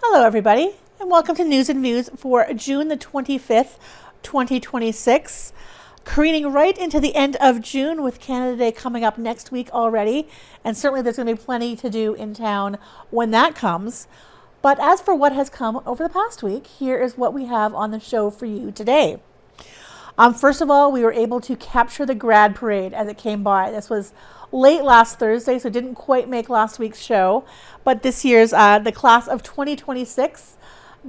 Hello everybody, and welcome to News and Views for June the 25th, 2026. Careening right into the end of June with Canada Day coming up next week already, and certainly there's going to be plenty to do in town when that comes. But as for what has come over the past week, here is what we have on the show for you today. First of all, we were able to capture the Grad Parade as it came by. This was late last Thursday, so it didn't quite make last week's show. But this year's, the class of 2026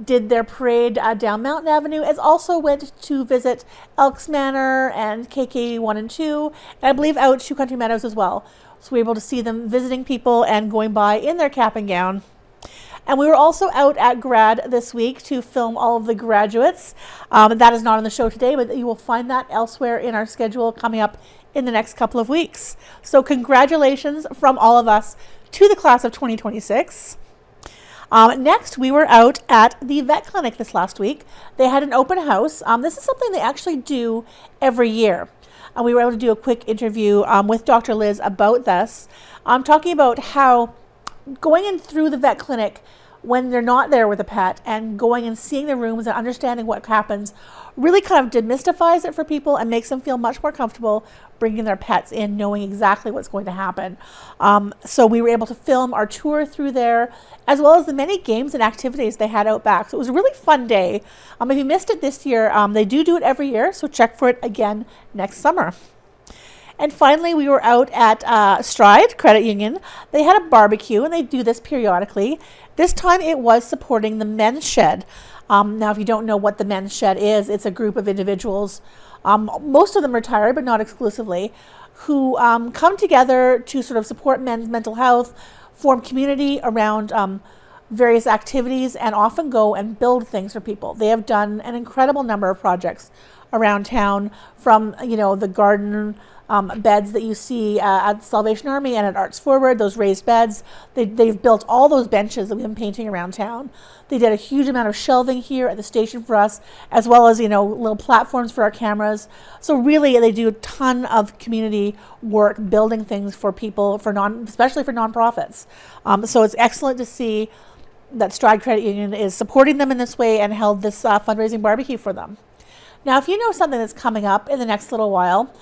did their parade down Mountain Avenue, as also went to visit Elks Manor and KK 1 and 2, and I believe out to Country Meadows as well. So we were able to see them visiting people and going by in their cap and gown. And we were also out at Grad this week to film all of the graduates. That is not on the show today, but you will find that elsewhere in our schedule coming up in the next couple of weeks. So congratulations from all of us to the class of 2026. Next, we were out at the vet clinic this last week. They had an open house. This is something they actually do every year. We were able to do a quick interview with Dr. Liz about this. Talking about how going in through the vet clinic when they're not there with a pet and going and seeing the rooms and understanding what happens really kind of demystifies it for people and makes them feel much more comfortable bringing their pets in, knowing exactly what's going to happen. So we were able to film our tour through there, as well as the many games and activities they had out back. So it was a really fun day. If you missed it this year, they do it every year, so check for it again next summer. And finally, we were out at Stride Credit Union. They had a barbecue, and they do this periodically. This time it was supporting the Men's Shed. Now, if you don't know what the Men's Shed is, it's a group of individuals, most of them retired, but not exclusively, who come together to sort of support men's mental health, form community around various activities, and often go and build things for people. They have done an incredible number of projects around town, from the garden beds that you see at Salvation Army and at Arts Forward, those raised beds. They've built all those benches that we've been painting around town. They did a huge amount of shelving here at the station for us, as well as little platforms for our cameras. So really, they do a ton of community work, building things for people, especially for nonprofits. So it's excellent to see that Stride Credit Union is supporting them in this way and held this fundraising barbecue for them. Now, if you know something that's coming up in the next little while,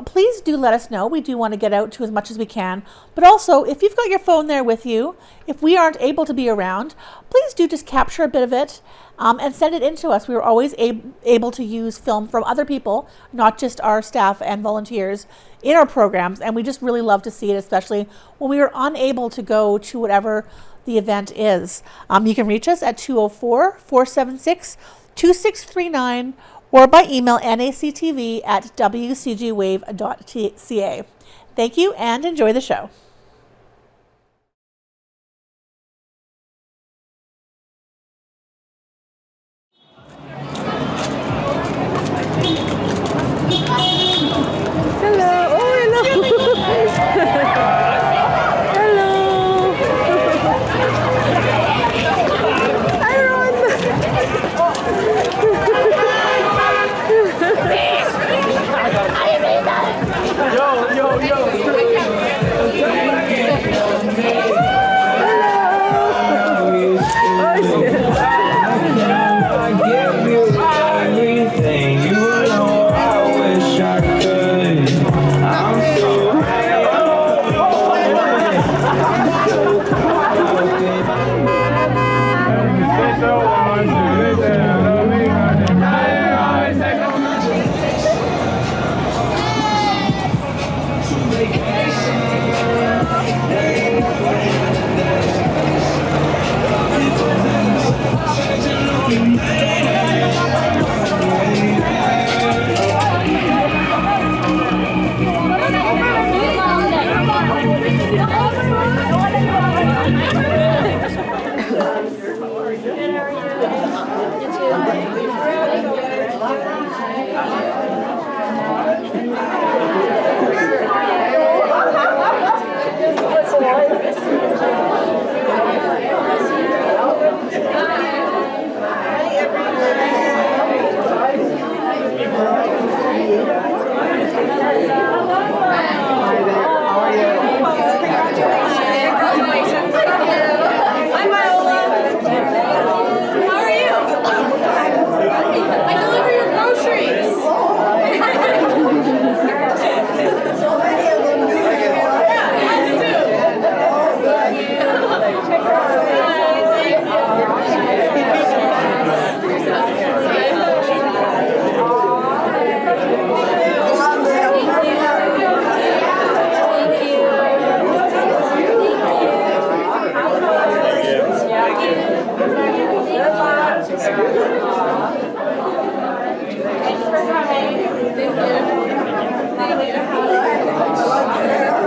please do let us know. We do want to get out to as much as we can. But also, if you've got your phone there with you, if we aren't able to be around, please do just capture a bit of it and send it in to us. We were always able to use film from other people, not just our staff and volunteers, in our programs. And we just really love to see it, especially when we were unable to go to whatever the event is. You can reach us at 204-476-2639, or by email nactv@wcgwave.ca. Thank you and enjoy the show. Hello. Oh, hello. Hello. Hi, Ron. Yo.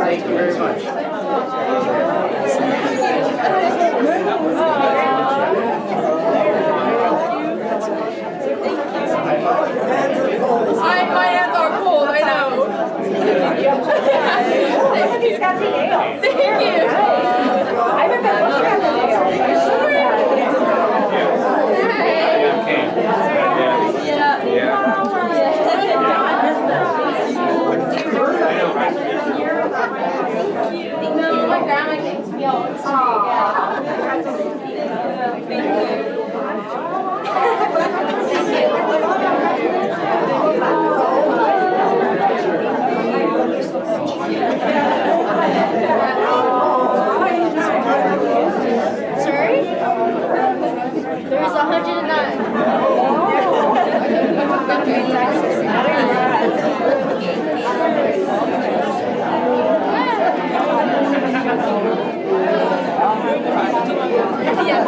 Thank you very much. My hands are cold, I know. He's got the nails. Thank you. I haven't been looking at the nails. No, my grandma gets me all the Sorry? There's 109. Yeah,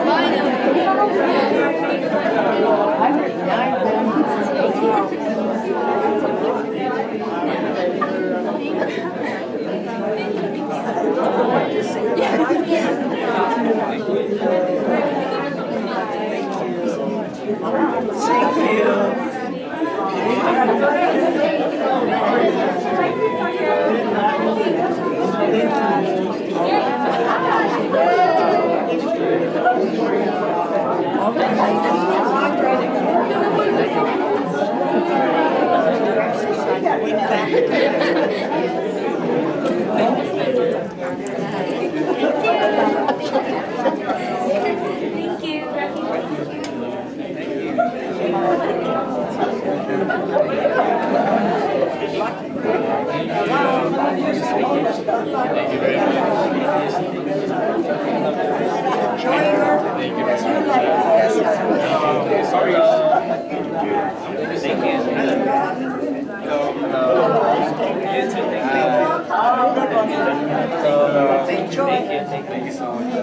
Thank you. Sorry. Thank you so much.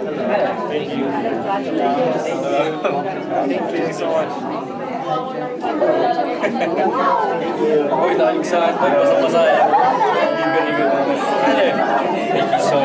Thank you. Thank you so much. Uy, daming saan. Basa-basa yan. Liga-liga na. Thank you so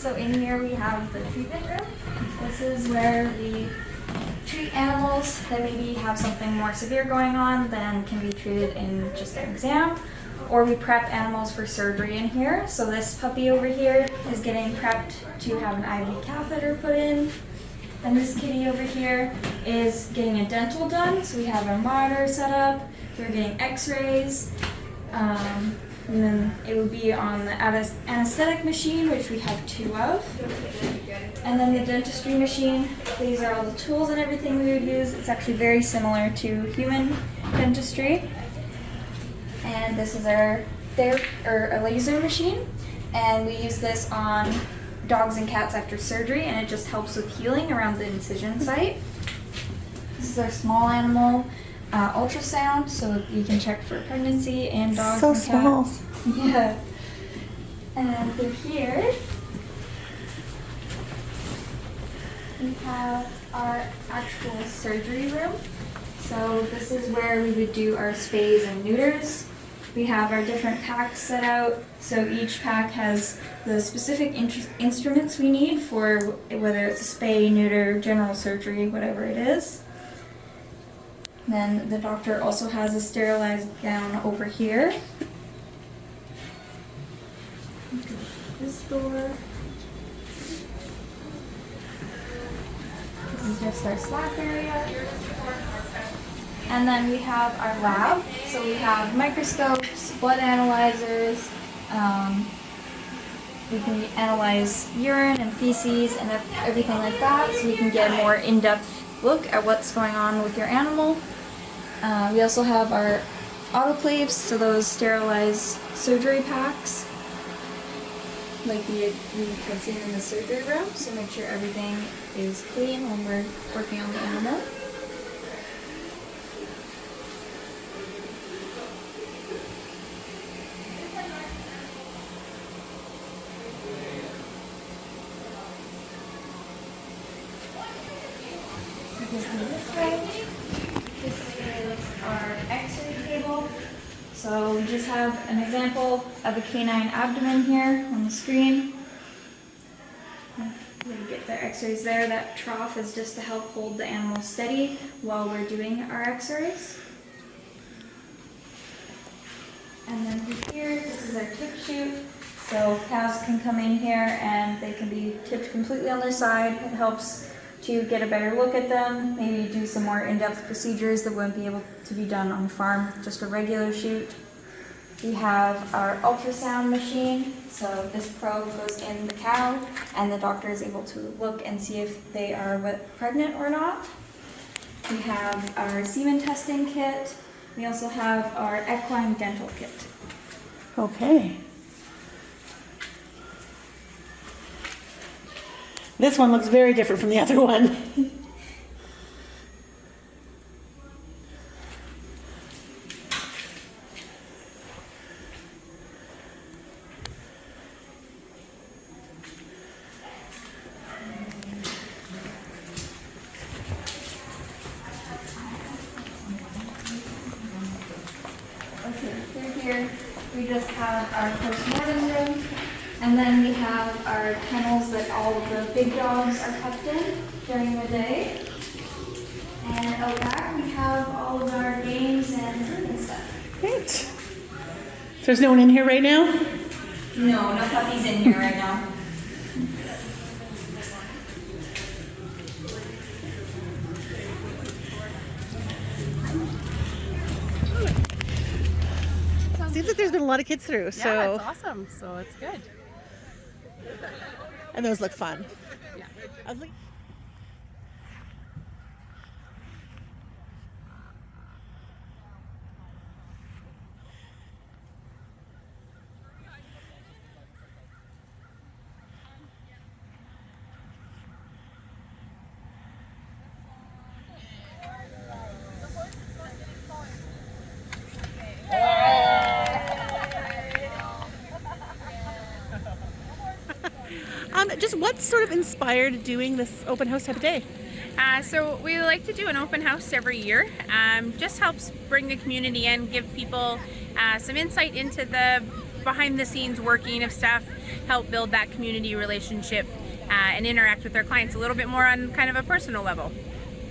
So in here we have the treatment room. This is where we treat animals that maybe have something more severe going on than can be treated in just an exam. Or we prep animals for surgery in here. So this puppy over here is getting prepped to have an IV catheter put in. And this kitty over here is getting a dental done. So we have our monitor set up. We're getting x-rays. And then it would be on the anesthetic machine, which we have 2 of. And then the dentistry machine, these are all the tools and everything we would use. It's actually very similar to human dentistry. And this is our a laser machine. And we use this on dogs and cats after surgery, and it just helps with healing around the incision site. This is our small animal ultrasound, so you can check for pregnancy and dogs So and small. cats. Yeah. And through here, we have our actual surgery room. So this is where we would do our spays and neuters. We have our different packs set out, so each pack has the specific instruments we need for whether it's a spay, neuter, general surgery, whatever it is. Then the doctor also has a sterilized gown over here. This door. This is just our slack area. And then we have our lab. So we have microscopes, blood analyzers. We can analyze urine and feces and everything like that, so we can get a more in-depth look at what's going on with your animal. We also have our autoclaves, so those sterilized surgery packs, like we had seen in the surgery room, so make sure everything is clean when we're working on the animal. This way. This is our X-ray table. So we just have an example of a canine abdomen here on the screen. We get the X-rays there. That trough is just to help hold the animal steady while we're doing our X-rays. And then here, this is our tip chute. So cows can come in here and they can be tipped completely on their side. It helps to get a better look at them, maybe do some more in-depth procedures that wouldn't be able to be done on farm with just a regular chute. We have our ultrasound machine, so this probe goes in the cow and the doctor is able to look and see if they are pregnant or not. We have our semen testing kit. We also have our equine dental kit. Okay. This one looks very different from the other one. Okay, through here we just have our post-mortem room, and then we have our kennels that all of the big dogs are kept in during the day. And out back we have all of our games and stuff. Great. So there's no one in here right now? No puppies in here right now. Seems like there's been a lot of kids through, so. Yeah, it's awesome. So it's good. And those look fun. Yeah. I was like, just what sort of inspired doing this open house type of day? So we like to do an open house every year. Just helps bring the community in, give people some insight into the behind the scenes working of stuff, help build that community relationship and interact with their clients a little bit more on kind of a personal level.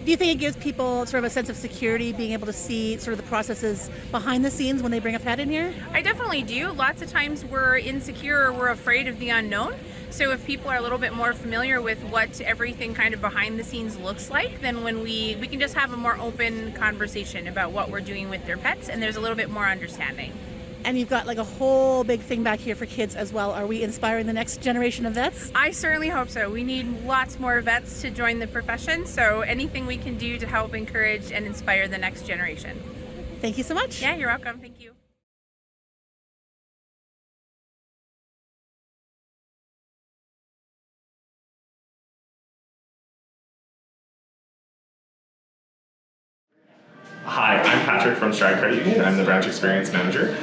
Do you think it gives people sort of a sense of security, being able to see sort of the processes behind the scenes when they bring a pet in here? I definitely do. Lots of times we're insecure or we're afraid of the unknown. So if people are a little bit more familiar with what everything kind of behind the scenes looks like, then when we can just have a more open conversation about what we're doing with their pets, and there's a little bit more understanding. And you've got like a whole big thing back here for kids as well. Are we inspiring the next generation of vets? I certainly hope so. We need lots more vets to join the profession, so anything we can do to help encourage and inspire the next generation. Thank you so much. Yeah, you're welcome. Thank you. Hi, I'm Patrick from Stride Credit Union. I'm the Branch Experience Manager.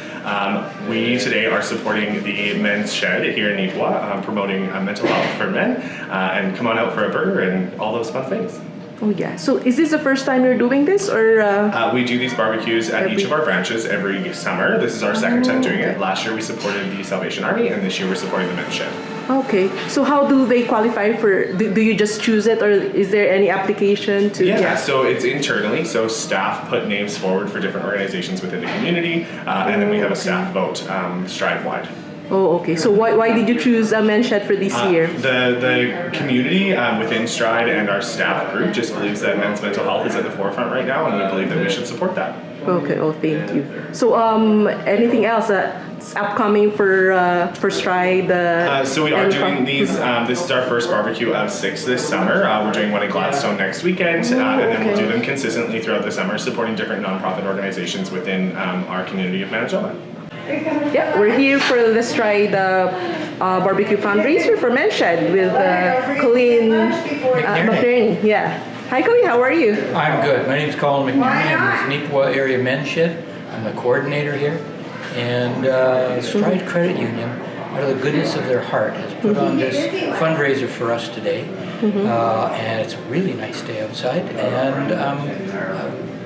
We today are supporting the Men's Shed here in Neepawa, promoting mental health for men, and come on out for a burger and all those fun things. Oh yeah. So is this the first time you're doing this, or? We do these barbecues at each of our branches every summer. This is our second time doing it. Last year we supported the Salvation Army, and this year we're supporting the Men's Shed. Okay. So how do they qualify for? Do you just choose it, or is there any application to? Yeah. So it's internally. So staff put names forward for different organizations within the community, and then we have a staff vote Stride-wide. Oh, okay. So why did you choose a Men's Shed for this year? The community within Stride and our staff group just believes that men's mental health is at the forefront right now, and we believe that we should support that. Okay. Oh, thank you. So anything else that's upcoming for Stride? So we are doing these. This is our first barbecue of 6 this summer. We're doing one in Gladstone next weekend, and then we'll do them consistently throughout the summer, supporting different nonprofit organizations within our community of Manitoba. Yeah, we're here for the Stride barbecue fundraiser for Men's Shed with Colleen McNerney. Yeah. Hi, Colleen. How are you? I'm good. My name is Colin McNerney. I'm with Neepawa Area Men's Shed. I'm the coordinator here. And Stride Credit Union, out of the goodness of their heart, has put on this fundraiser for us today. And it's a really nice day outside. And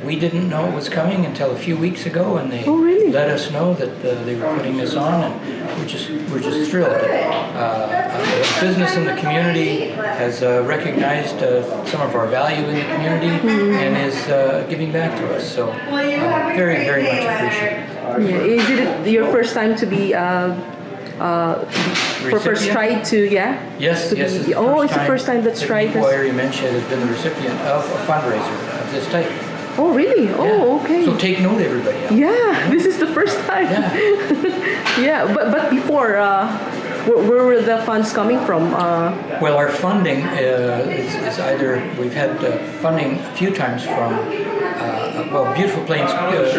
we didn't know it was coming until a few weeks ago, and they let us know that they were putting this on, and we're just thrilled. The business in the community has recognized some of our value in the community and is giving back to us. So very, very much appreciated. Yeah. Is it your first time to be for Stride to Yes. It's the first time that Stride has. The Area Men's Shed has been the recipient of a fundraiser of this type. Oh, really? Yeah. Oh, okay. So take note, everybody. Yeah, this is the first time. Yeah. Yeah, but before, where were the funds coming from? Well, our funding is either, we've had funding a few times from, Beautiful Plains Community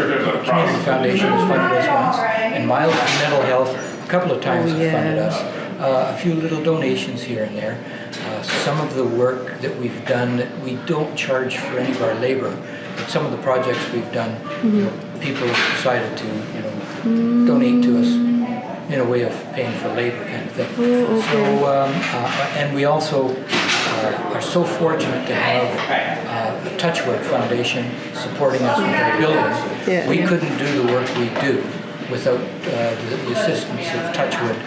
Foundation has funded us once, and Miles Mental Health a couple of times have funded us. A few little donations here and there. Some of the work that we've done that we don't charge for any of our labor, but some of the projects we've done, people have decided to, donate to us in a way of paying for labor kind of thing. So, and we also are so fortunate to have the Touchwood Foundation supporting us with our building. We couldn't do the work we do without the assistance of Touchwood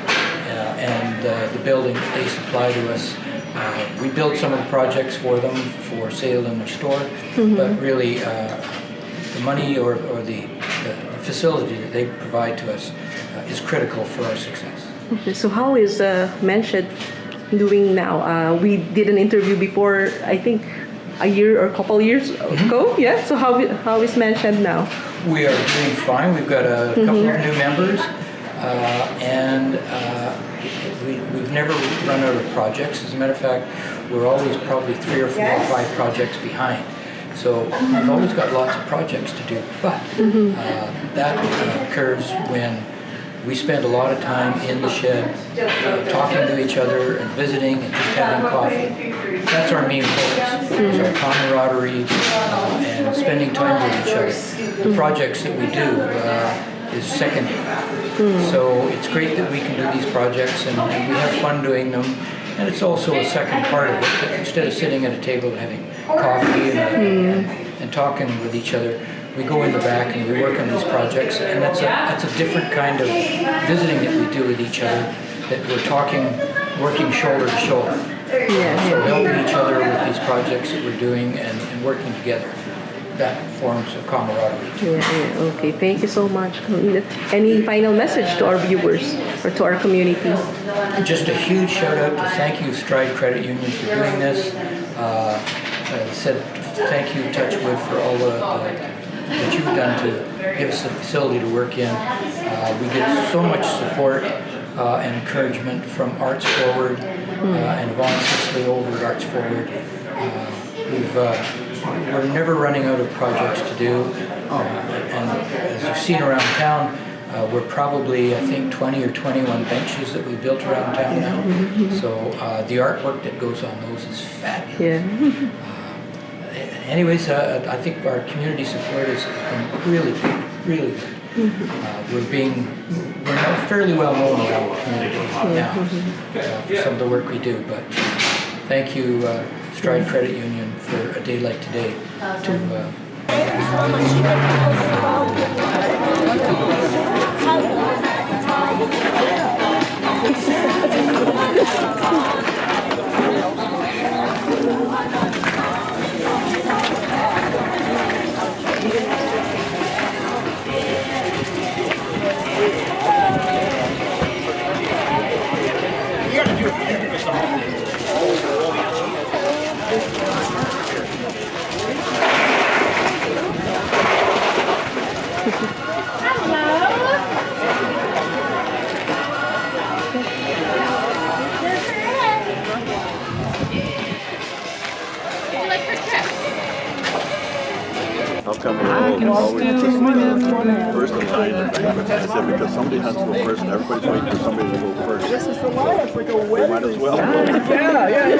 and the building that they supply to us. We build some of the projects for them for sale in their store, but really the money or the facility that they provide to us is critical for our success. Okay, so how is Men's Shed doing now? We did an interview before, I think, a year or a couple years ago. Yeah. So how is Men's Shed now? We are doing fine. We've got a couple of new members, and we've never run out of projects. As a matter of fact, we're always probably 3 or 4 or 5 projects behind. So we've always got lots of projects to do, but that occurs when we spend a lot of time in the shed, talking to each other and visiting and just having coffee. That's our main focus, is our camaraderie and spending time with each other. The projects that we do is secondary. So it's great that we can do these projects and we have fun doing them. And it's also a second part of it, that instead of sitting at a table and having coffee and talking with each other, we go in the back and we work on these projects, and that's a different kind of visiting that we do with each other, that we're talking, working shoulder to shoulder. So helping each other with these projects that we're doing and working together. That forms a camaraderie. Okay, thank you so much. Any final message to our viewers or to our community? Just a huge shout out to thank you Stride Credit Union for doing this. I said thank you Touchwood for all that you've done to give us a facility to work in. We get so much support and encouragement from Arts Forward and Yvonne Sisley over at Arts Forward. We're never running out of projects to do, and as you've seen around town, we're probably, I think, 20 or 21 benches that we built around town now. So the artwork that goes on those is fabulous. anyways, I think our community support has been really good, really good. We're now fairly well known around the community now for some of the work we do, but thank you, Stride Credit Union, for a day like today to How come we're always first in line at banquets? I said, because somebody has to go first and everybody's waiting for somebody to go first. This is the life, like a wedding. Might as well. Yeah.